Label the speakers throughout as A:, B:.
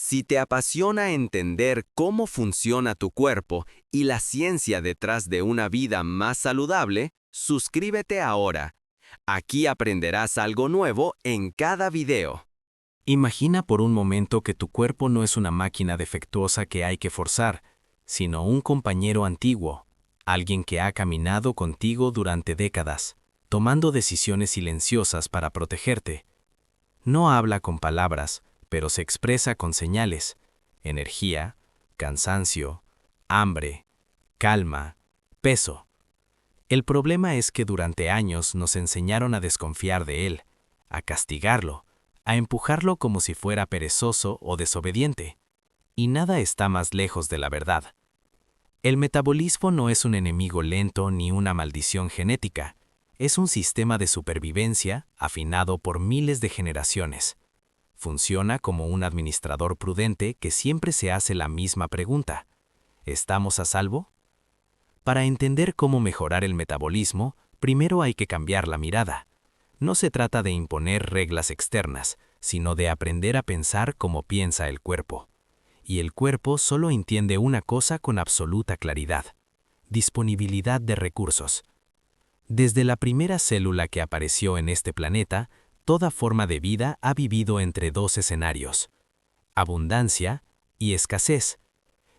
A: Si te apasiona entender cómo funciona tu cuerpo y la ciencia detrás de una vida más saludable, suscríbete ahora. Aquí aprenderás algo nuevo en cada video.
B: Imagina por un momento que tu cuerpo no es una máquina defectuosa que hay que forzar, sino un compañero antiguo, alguien que ha caminado contigo durante décadas, tomando decisiones silenciosas para protegerte. No habla con palabras, pero se expresa con señales: energía, cansancio, hambre, calma, peso. El problema es que durante años nos enseñaron a desconfiar de él, a castigarlo, a empujarlo como si fuera perezoso o desobediente. Y nada está más lejos de la verdad. El metabolismo no es un enemigo lento ni una maldición genética. Es un sistema de supervivencia afinado por miles de generaciones. Funciona como un administrador prudente que siempre se hace la misma pregunta: ¿estamos a salvo? Para entender cómo mejorar el metabolismo, primero hay que cambiar la mirada. No se trata de imponer reglas externas, sino de aprender a pensar como piensa el cuerpo. Y el cuerpo solo entiende una cosa con absoluta claridad: disponibilidad de recursos. Desde la primera célula que apareció en este planeta, toda forma de vida ha vivido entre dos escenarios: abundancia y escasez.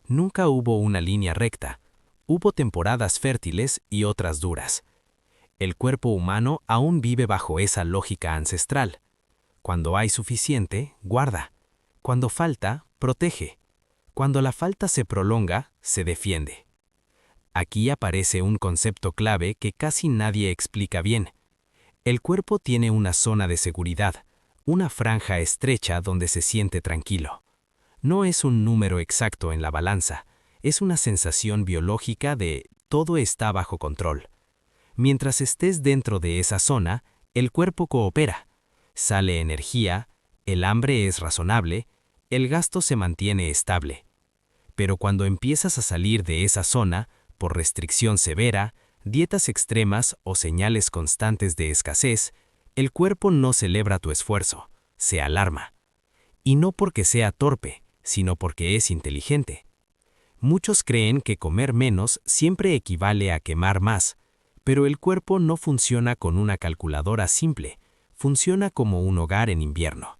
B: Nunca hubo una línea recta. Hubo temporadas fértiles y otras duras. El cuerpo humano aún vive bajo esa lógica ancestral. Cuando hay suficiente, guarda. Cuando falta, protege. Cuando la falta se prolonga, se defiende. Aquí aparece un concepto clave que casi nadie explica bien. El cuerpo tiene una zona de seguridad, una franja estrecha donde se siente tranquilo. No es un número exacto en la balanza, es una sensación biológica de todo está bajo control. Mientras estés dentro de esa zona, el cuerpo coopera. Sale energía, el hambre es razonable, el gasto se mantiene estable. Pero cuando empiezas a salir de esa zona, por restricción severa, dietas extremas o señales constantes de escasez, el cuerpo no celebra tu esfuerzo, se alarma. Y no porque sea torpe, sino porque es inteligente. Muchos creen que comer menos siempre equivale a quemar más, pero el cuerpo no funciona con una calculadora simple, funciona como un hogar en invierno.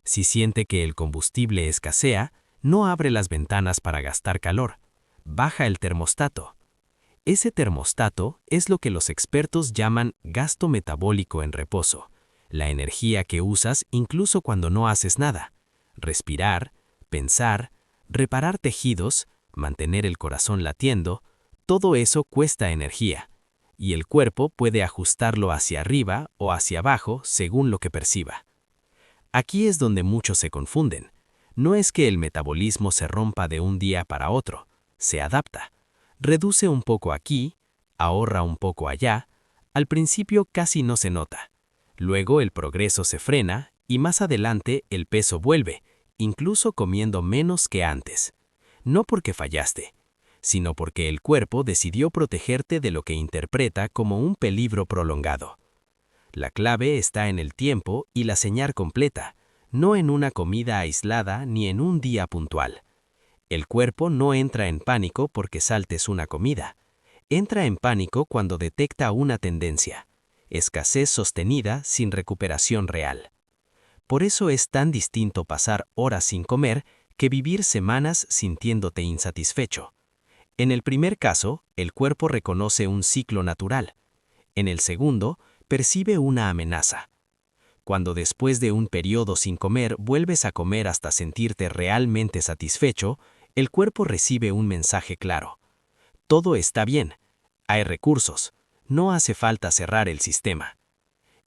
B: Si siente que el combustible escasea, no abre las ventanas para gastar calor, baja el termostato. Ese termostato es lo que los expertos llaman gasto metabólico en reposo, la energía que usas incluso cuando no haces nada: respirar, pensar, reparar tejidos, mantener el corazón latiendo. Todo eso cuesta energía, y el cuerpo puede ajustarlo hacia arriba o hacia abajo según lo que perciba. Aquí es donde muchos se confunden. No es que el metabolismo se rompa de un día para otro, se adapta. Reduce un poco aquí, ahorra un poco allá. Al principio casi no se nota. Luego el progreso se frena y más adelante el peso vuelve, incluso comiendo menos que antes. No porque fallaste, sino porque el cuerpo decidió protegerte de lo que interpreta como un peligro prolongado. La clave está en el tiempo y la señal completa, no en una comida aislada ni en un día puntual. El cuerpo no entra en pánico porque saltes una comida. Entra en pánico cuando detecta una tendencia: escasez sostenida sin recuperación real. Por eso es tan distinto pasar horas sin comer que vivir semanas sintiéndote insatisfecho. En el primer caso, el cuerpo reconoce un ciclo natural. En el segundo, percibe una amenaza. Cuando después de un periodo sin comer vuelves a comer hasta sentirte realmente satisfecho, el cuerpo recibe un mensaje claro: todo está bien, hay recursos, no hace falta cerrar el sistema.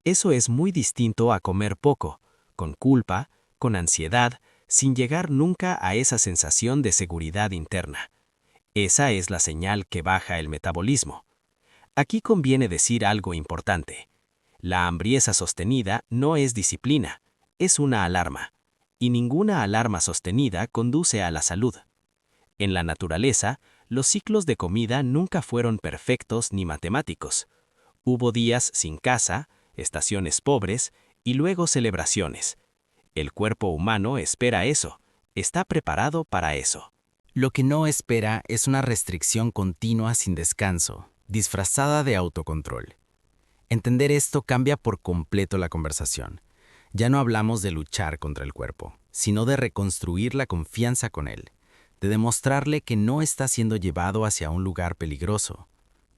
B: Eso es muy distinto a comer poco, con culpa, con ansiedad, sin llegar nunca a esa sensación de seguridad interna. Esa es la señal que baja el metabolismo. Aquí conviene decir algo importante. La hambrieza sostenida no es disciplina, es una alarma. Y ninguna alarma sostenida conduce a la salud. En la naturaleza, los ciclos de comida nunca fueron perfectos ni matemáticos. Hubo días sin caza, estaciones pobres y luego celebraciones. El cuerpo humano espera eso, Está preparado para eso.
C: Lo que no espera es una restricción continua sin descanso, disfrazada de autocontrol. Entender esto cambia por completo la conversación. Ya no hablamos de luchar contra el cuerpo, sino de reconstruir la confianza con él, de demostrarle que no está siendo llevado hacia un lugar peligroso.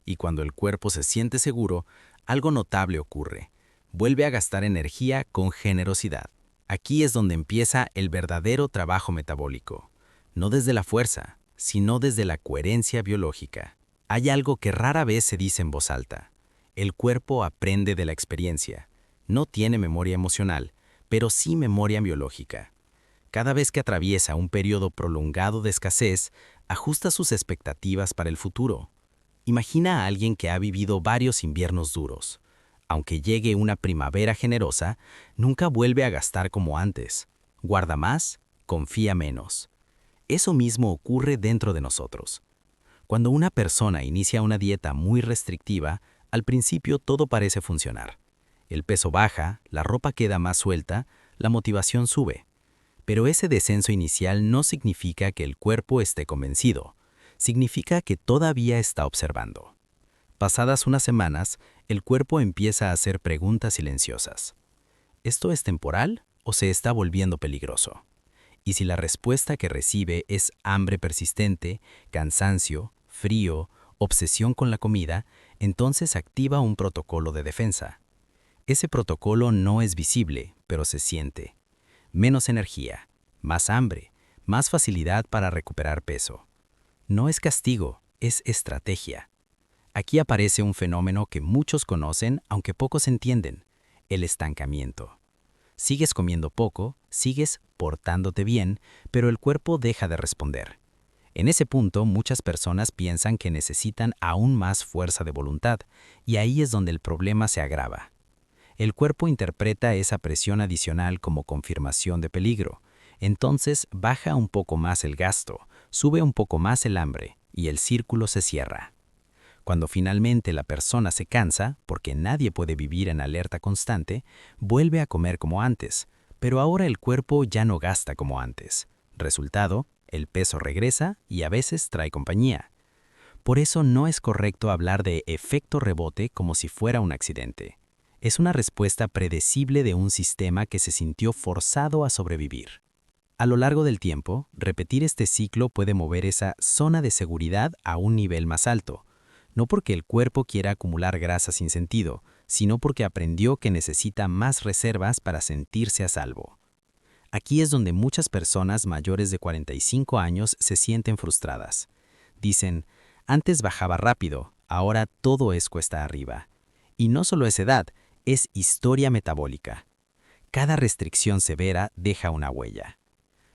C: Y cuando el cuerpo se siente seguro, algo notable ocurre. Vuelve a gastar energía con generosidad. Aquí es donde empieza el verdadero trabajo metabólico. No desde la fuerza, sino desde la coherencia biológica. Hay algo que rara vez se dice en voz alta. El cuerpo aprende de la experiencia. No tiene memoria emocional, pero sí memoria biológica. Cada vez que atraviesa un periodo prolongado de escasez, ajusta sus expectativas para el futuro. Imagina a alguien que ha vivido varios inviernos duros. Aunque llegue una primavera generosa, nunca vuelve a gastar como antes. Guarda más, confía menos. Eso mismo ocurre dentro de nosotros. Cuando una persona inicia una dieta muy restrictiva, al principio todo parece funcionar. El peso baja, la ropa queda más suelta, la motivación sube. Pero ese descenso inicial no significa que el cuerpo esté convencido. Significa que todavía está observando. Pasadas unas semanas, el cuerpo empieza a hacer preguntas silenciosas. ¿Esto es temporal o se está volviendo peligroso? Y si la respuesta que recibe es hambre persistente, cansancio, frío, obsesión con la comida, entonces activa un protocolo de defensa. Ese protocolo no es visible, pero se siente. Menos energía, más hambre, más facilidad para recuperar peso. No es castigo, es estrategia. Aquí aparece un fenómeno que muchos conocen, aunque pocos entienden: el estancamiento. Sigues comiendo poco, sigues portándote bien, pero el cuerpo deja de responder. En ese punto, muchas personas piensan que necesitan aún más fuerza de voluntad, y ahí es donde el problema se agrava. El cuerpo interpreta esa presión adicional como confirmación de peligro. Entonces baja un poco más el gasto, sube un poco más el hambre, y el círculo se cierra. Cuando finalmente la persona se cansa, porque nadie puede vivir en alerta constante, vuelve a comer como antes, pero ahora el cuerpo ya no gasta como antes. Resultado, el peso regresa y a veces trae compañía. Por eso no es correcto hablar de efecto rebote como si fuera un accidente. Es una respuesta predecible de un sistema que se sintió forzado a sobrevivir. A lo largo del tiempo, repetir este ciclo puede mover esa zona de seguridad a un nivel más alto. No porque el cuerpo quiera acumular grasa sin sentido, sino porque aprendió que necesita más reservas para sentirse a salvo. Aquí es donde muchas personas mayores de 45 años se sienten frustradas. Dicen, antes bajaba rápido, ahora todo es cuesta arriba. Y no solo es edad, es historia metabólica. Cada restricción severa deja una huella.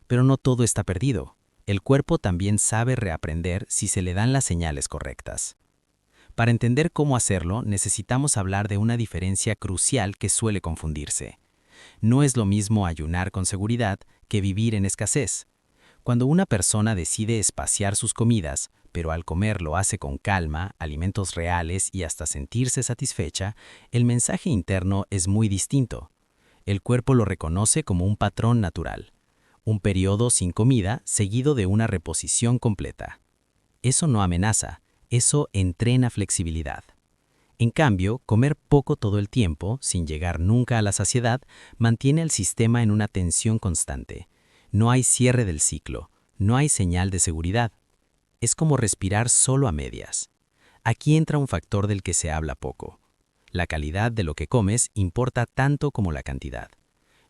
C: Pero no todo está perdido. El cuerpo también sabe reaprender si se le dan las señales correctas. Para entender cómo hacerlo, necesitamos hablar de una diferencia crucial que suele confundirse. No es lo mismo ayunar con seguridad que vivir en escasez. Cuando una persona decide espaciar sus comidas, pero al comer lo hace con calma, alimentos reales y hasta sentirse satisfecha, el mensaje interno es muy distinto. El cuerpo lo reconoce como un patrón natural. Un periodo sin comida seguido de una reposición completa. Eso no amenaza. Eso entrena flexibilidad. En cambio, comer poco todo el tiempo, sin llegar nunca a la saciedad, mantiene al sistema en una tensión constante. No hay cierre del ciclo, no hay señal de seguridad. Es como respirar solo a medias. Aquí entra un factor del que se habla poco. La calidad de lo que comes importa tanto como la cantidad.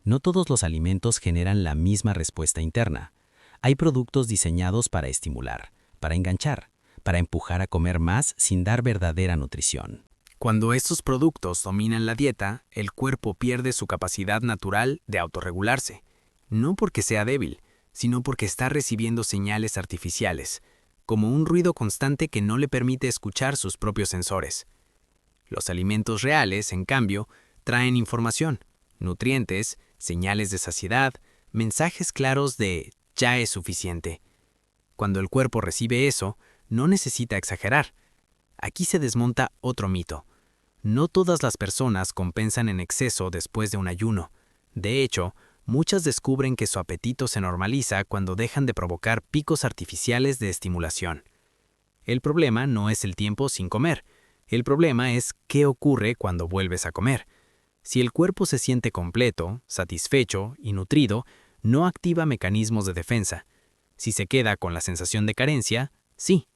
C: No todos los alimentos generan la misma respuesta interna. Hay productos diseñados para estimular, para enganchar, para empujar a comer más sin dar verdadera nutrición.
D: Cuando estos productos dominan la dieta, el cuerpo pierde su capacidad natural de autorregularse, no porque sea débil, sino porque está recibiendo señales artificiales, como un ruido constante que no le permite escuchar sus propios sensores. Los alimentos reales, en cambio, traen información, nutrientes, señales de saciedad, mensajes claros de «ya es suficiente». Cuando el cuerpo recibe eso, no necesita exagerar. Aquí se desmonta otro mito. No todas las personas compensan en exceso después de un ayuno. De hecho, muchas descubren que su apetito se normaliza cuando dejan de provocar picos artificiales de estimulación. El problema no es el tiempo sin comer, el problema es qué ocurre cuando vuelves a comer. Si el cuerpo se siente completo, satisfecho y nutrido, no activa mecanismos de defensa. Si se queda con la sensación de carencia, sí.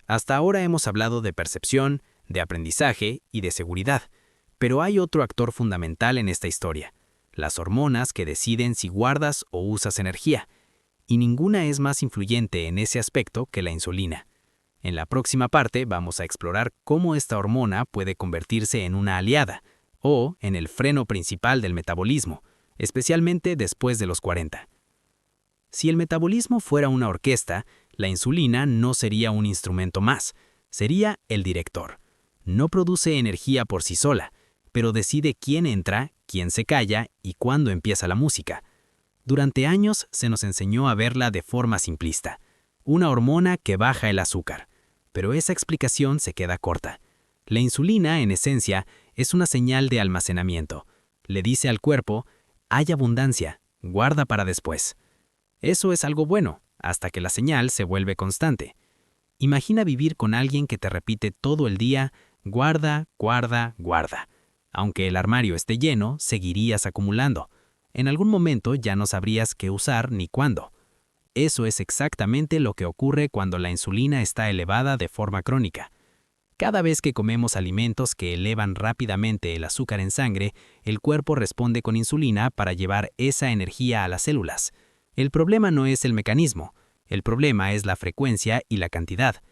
D: Hasta ahora hemos hablado de percepción, de aprendizaje y de seguridad, pero hay otro actor fundamental en esta historia: las hormonas que deciden si guardas o usas energía, y ninguna es más influyente en ese aspecto que la insulina. En la próxima parte vamos a explorar cómo esta hormona puede convertirse en una aliada, o en el freno principal del metabolismo, especialmente después de los 40. Si el metabolismo fuera una orquesta, la insulina no sería un instrumento más, sería el director. No produce energía por sí sola, pero decide quién entra, quién se calla y cuándo empieza la música. Durante años se nos enseñó a verla de forma simplista: una hormona que baja el azúcar. Pero esa explicación se queda corta. La insulina, en esencia, es una señal de almacenamiento. Le dice al cuerpo: hay abundancia, guarda para después. Eso es algo bueno, hasta que la señal se vuelve constante. Imagina vivir con alguien que te repite todo el día: guarda, guarda, guarda. Aunque el armario esté lleno, seguirías acumulando. En algún momento ya no sabrías qué usar ni cuándo. Eso es exactamente lo que ocurre cuando la insulina está elevada de forma crónica. Cada vez que comemos alimentos que elevan rápidamente el azúcar en sangre, el cuerpo responde con insulina para llevar esa energía a las células. El problema no es el mecanismo, el problema es la frecuencia y la cantidad.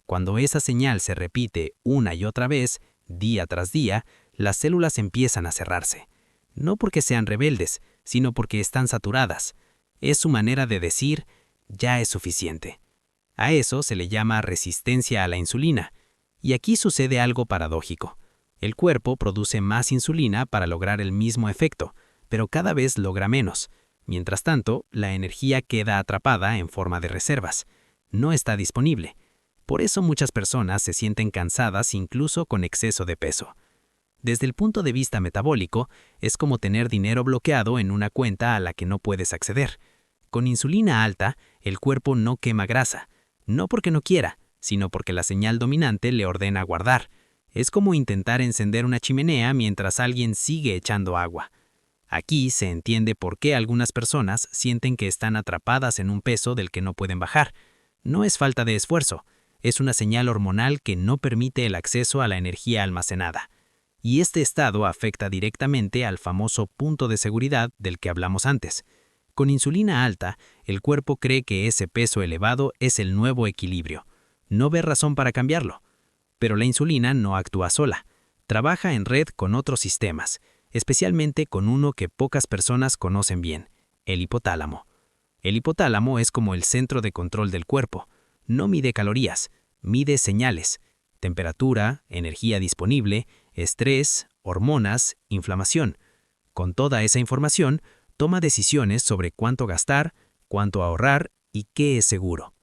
D: Cuando esa señal se repite una y otra vez, día tras día, las células empiezan a cerrarse. No porque sean rebeldes, sino porque están saturadas. Es su manera de decir: ya es suficiente. A eso se le llama resistencia a la insulina. Y aquí sucede algo paradójico. El cuerpo produce más insulina para lograr el mismo efecto, pero cada vez logra menos. Mientras tanto, la energía queda atrapada en forma de reservas. No está disponible. Por eso muchas personas se sienten cansadas incluso con exceso de peso. Desde el punto de vista metabólico, es como tener dinero bloqueado en una cuenta a la que no puedes acceder. Con insulina alta, el cuerpo no quema grasa, no porque no quiera, sino porque la señal dominante le ordena guardar. Es como intentar encender una chimenea mientras alguien sigue echando agua. Aquí se entiende por qué algunas personas sienten que están atrapadas en un peso del que no pueden bajar. No es falta de esfuerzo, es una señal hormonal que no permite el acceso a la energía almacenada. Y este estado afecta directamente al famoso punto de seguridad del que hablamos antes. Con insulina alta, el cuerpo cree que ese peso elevado es el nuevo equilibrio. No ve razón para cambiarlo. Pero la insulina no actúa sola. Trabaja en red con otros sistemas, especialmente con uno que pocas personas conocen bien: el hipotálamo. El hipotálamo es como el centro de control del cuerpo. No mide calorías, mide señales: temperatura, energía disponible, estrés, hormonas, inflamación. Con toda esa información, toma decisiones sobre cuánto gastar, cuánto ahorrar y qué es seguro.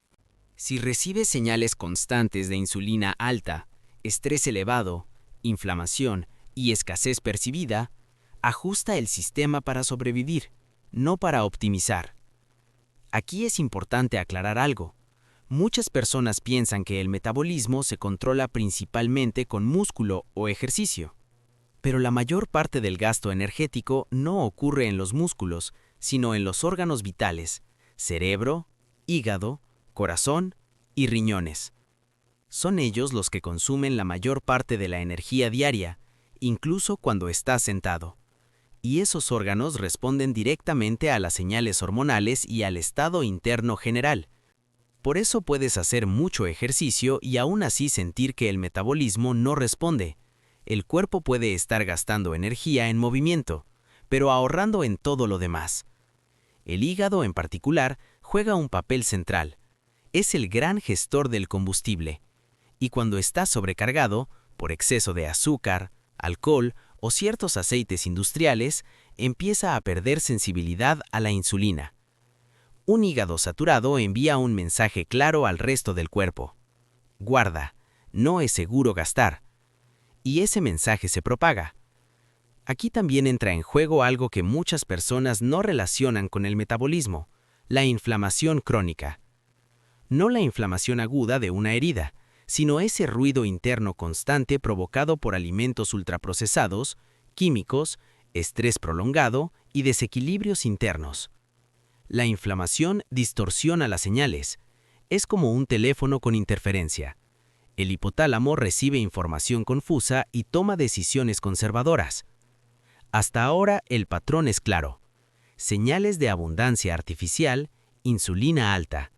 C: Si recibes señales constantes de insulina alta, estrés elevado, inflamación y escasez percibida, ajusta el sistema para sobrevivir, no para optimizar. Aquí es importante aclarar algo. Muchas personas piensan que el metabolismo se controla principalmente con músculo o ejercicio. Pero la mayor parte del gasto energético no ocurre en los músculos, sino en los órganos vitales: cerebro, hígado, corazón y riñones. Son ellos los que consumen la mayor parte de la energía diaria, incluso cuando estás sentado. Y esos órganos responden directamente a las señales hormonales y al estado interno general. Por eso puedes hacer mucho ejercicio y aún así sentir que el metabolismo no responde. El cuerpo puede estar gastando energía en movimiento, pero ahorrando en todo lo demás. El hígado, en particular, juega un papel central. Es el gran gestor del combustible. Y cuando está sobrecargado, por exceso de azúcar, alcohol o ciertos aceites industriales, empieza a perder sensibilidad a la insulina. Un hígado saturado envía un mensaje claro al resto del cuerpo: guarda, no es seguro gastar. Y ese mensaje se propaga. Aquí también entra en juego algo que muchas personas no relacionan con el metabolismo, la inflamación crónica. No la inflamación aguda de una herida, sino ese ruido interno constante provocado por alimentos ultraprocesados, químicos, estrés prolongado y desequilibrios internos. La inflamación distorsiona las señales. Es como un teléfono con interferencia. El hipotálamo recibe información confusa y toma decisiones conservadoras. Hasta ahora el patrón es claro. Señales de abundancia artificial, insulina alta.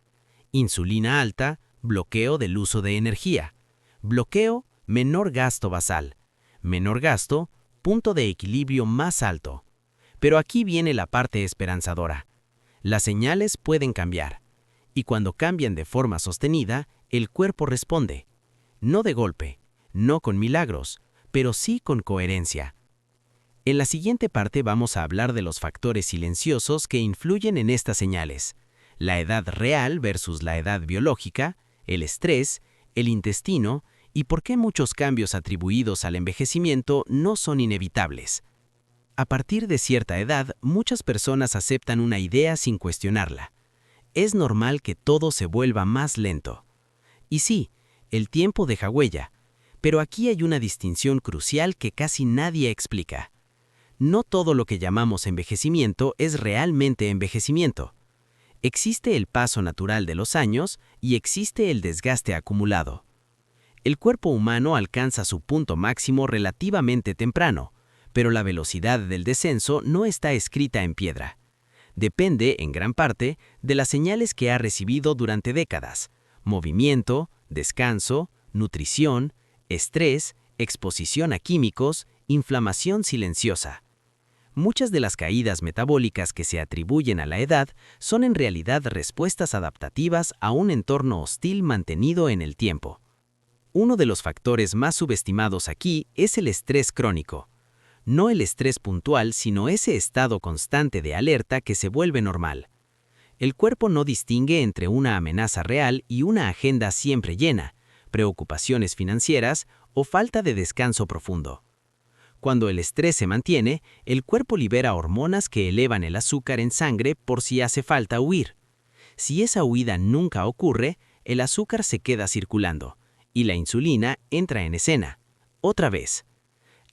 C: Insulina alta, bloqueo del uso de energía. Bloqueo, menor gasto basal. Menor gasto, punto de equilibrio más alto. Pero aquí viene la parte esperanzadora. Las señales pueden cambiar. Y cuando cambian de forma sostenida, el cuerpo responde. No de golpe, no con milagros, pero sí con coherencia. En la siguiente parte vamos a hablar de los factores silenciosos que influyen en estas señales. La edad real versus la edad biológica, el estrés, el intestino y por qué muchos cambios atribuidos al envejecimiento no son inevitables. A partir de cierta edad, muchas personas aceptan una idea sin cuestionarla. Es normal que todo se vuelva más lento. Y sí, el tiempo deja huella, pero aquí hay una distinción crucial que casi nadie explica. No todo lo que llamamos envejecimiento es realmente envejecimiento. Existe el paso natural de los años y existe el desgaste acumulado. El cuerpo humano alcanza su punto máximo relativamente temprano, pero la velocidad del descenso no está escrita en piedra. Depende, en gran parte, de las señales que ha recibido durante décadas: movimiento, descanso, nutrición, estrés, exposición a químicos, inflamación silenciosa. Muchas de las caídas metabólicas que se atribuyen a la edad son en realidad respuestas adaptativas a un entorno hostil mantenido en el tiempo. Uno de los factores más subestimados aquí es el estrés crónico. No el estrés puntual, sino ese estado constante de alerta que se vuelve normal. El cuerpo no distingue entre una amenaza real y una agenda siempre llena, preocupaciones financieras o falta de descanso profundo. Cuando el estrés se mantiene, el cuerpo libera hormonas que elevan el azúcar en sangre por si hace falta huir. Si esa huida nunca ocurre, el azúcar se queda circulando y la insulina entra en escena. Otra vez.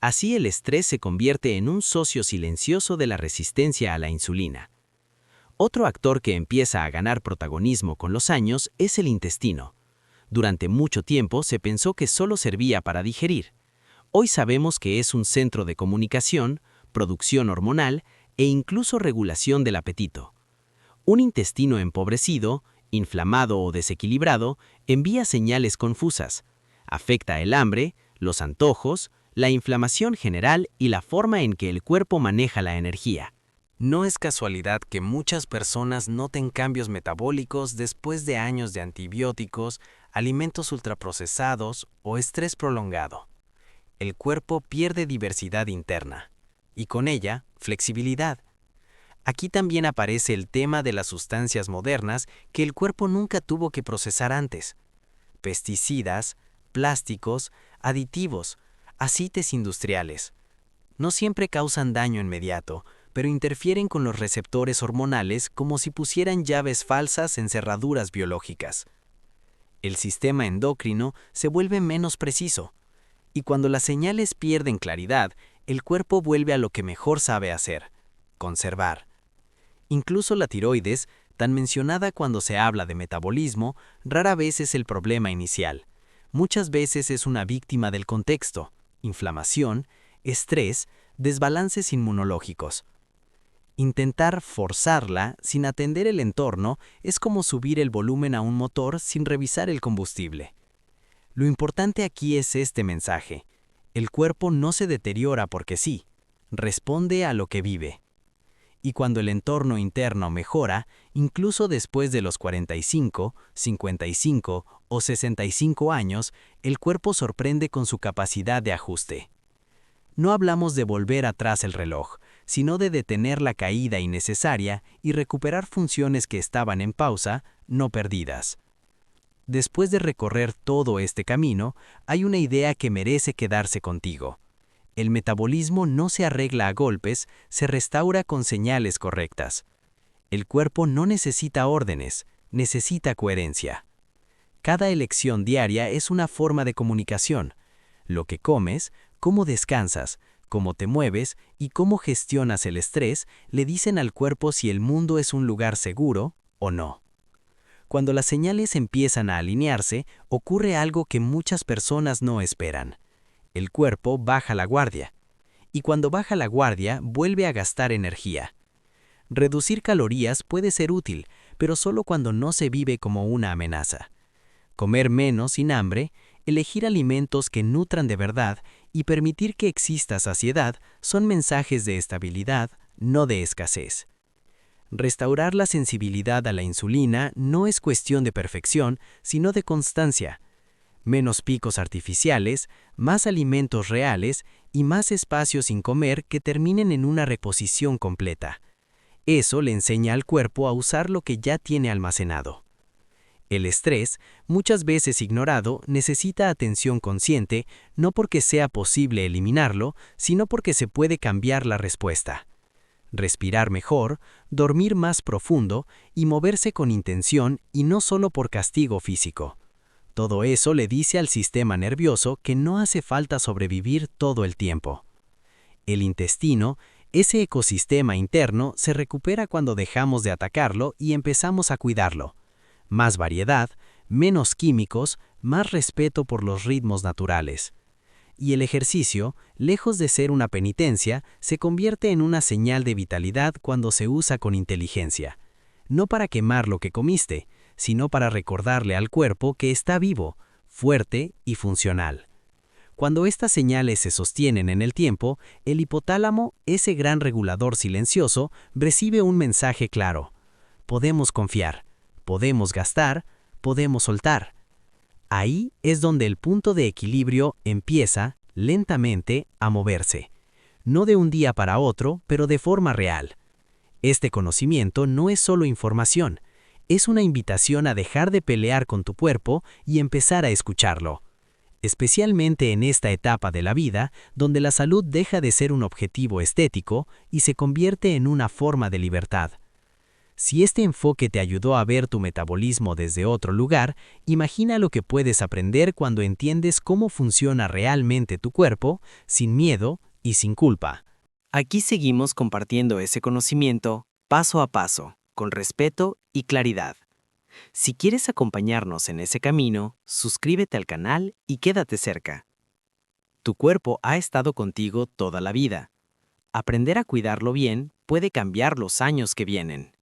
C: Así el estrés se convierte en un socio silencioso de la resistencia a la insulina. Otro actor que empieza a ganar protagonismo con los años es el intestino. Durante mucho tiempo se pensó que solo servía para digerir. Hoy sabemos que es un centro de comunicación, producción hormonal e incluso regulación del apetito. Un intestino empobrecido, inflamado o desequilibrado envía señales confusas. Afecta el hambre, los antojos, la inflamación general y la forma en que el cuerpo maneja la energía.
B: No es casualidad que muchas personas noten cambios metabólicos después de años de antibióticos, alimentos ultraprocesados o estrés prolongado. El cuerpo pierde diversidad interna y con ella, flexibilidad. Aquí también aparece el tema de las sustancias modernas que el cuerpo nunca tuvo que procesar antes. Pesticidas, plásticos, aditivos, aceites industriales. No siempre causan daño inmediato, pero interfieren con los receptores hormonales como si pusieran llaves falsas en cerraduras biológicas. El sistema endocrino se vuelve menos preciso, y cuando las señales pierden claridad, el cuerpo vuelve a lo que mejor sabe hacer: conservar. Incluso la tiroides, tan mencionada cuando se habla de metabolismo, rara vez es el problema inicial. Muchas veces es una víctima del contexto: inflamación, estrés, desbalances inmunológicos. Intentar forzarla sin atender el entorno es como subir el volumen a un motor sin revisar el combustible. Lo importante aquí es este mensaje: el cuerpo no se deteriora porque sí, responde a lo que vive. Y cuando el entorno interno mejora, incluso después de los 45, 55 o 65 años, el cuerpo sorprende con su capacidad de ajuste. No hablamos de volver atrás el reloj, sino de detener la caída innecesaria y recuperar funciones que estaban en pausa, no perdidas. Después de recorrer todo este camino, hay una idea que merece quedarse contigo.
C: El metabolismo no se arregla a golpes, se restaura con señales correctas. El cuerpo no necesita órdenes, necesita coherencia. Cada elección diaria es una forma de comunicación. Lo que comes, cómo descansas, cómo te mueves y cómo gestionas el estrés le dicen al cuerpo si el mundo es un lugar seguro o no. Cuando las señales empiezan a alinearse, ocurre algo que muchas personas no esperan. El cuerpo baja la guardia. Y cuando baja la guardia, vuelve a gastar energía. Reducir calorías puede ser útil, pero solo cuando no se vive como una amenaza. Comer menos sin hambre, elegir alimentos que nutran de verdad y permitir que exista saciedad son mensajes de estabilidad, no de escasez. Restaurar la sensibilidad a la insulina no es cuestión de perfección, sino de constancia. Menos picos artificiales, más alimentos reales y más espacios sin comer que terminen en una reposición completa. Eso le enseña al cuerpo a usar lo que ya tiene almacenado. El estrés, muchas veces ignorado, necesita atención consciente, no porque sea posible eliminarlo, sino porque se puede cambiar la respuesta. Respirar mejor, dormir más profundo y moverse con intención y no solo por castigo físico. Todo eso le dice al sistema nervioso que no hace falta sobrevivir todo el tiempo. El intestino, ese ecosistema interno, se recupera cuando dejamos de atacarlo y empezamos a cuidarlo. Más variedad, menos químicos, más respeto por los ritmos naturales. Y el ejercicio, lejos de ser una penitencia, se convierte en una señal de vitalidad cuando se usa con inteligencia. No para quemar lo que comiste, sino para recordarle al cuerpo que está vivo, fuerte y funcional. Cuando estas señales se sostienen en el tiempo, el hipotálamo, ese gran regulador silencioso, recibe un mensaje claro. Podemos confiar. Podemos gastar, podemos soltar. Ahí es donde el punto de equilibrio empieza, lentamente, a moverse. No de un día para otro, pero de forma real. Este conocimiento no es solo información, es una invitación a dejar de pelear con tu cuerpo y empezar a escucharlo. Especialmente en esta etapa de la vida, donde la salud deja de ser un objetivo estético y se convierte en una forma de libertad. Si este enfoque te ayudó a ver tu metabolismo desde otro lugar, imagina lo que puedes aprender cuando entiendes cómo funciona realmente tu cuerpo, sin miedo y sin culpa.
B: Aquí seguimos compartiendo ese conocimiento paso a paso, con respeto y claridad. Si quieres acompañarnos en ese camino, suscríbete al canal y quédate cerca. Tu cuerpo ha estado contigo toda la vida. Aprender a cuidarlo bien puede cambiar los años que vienen.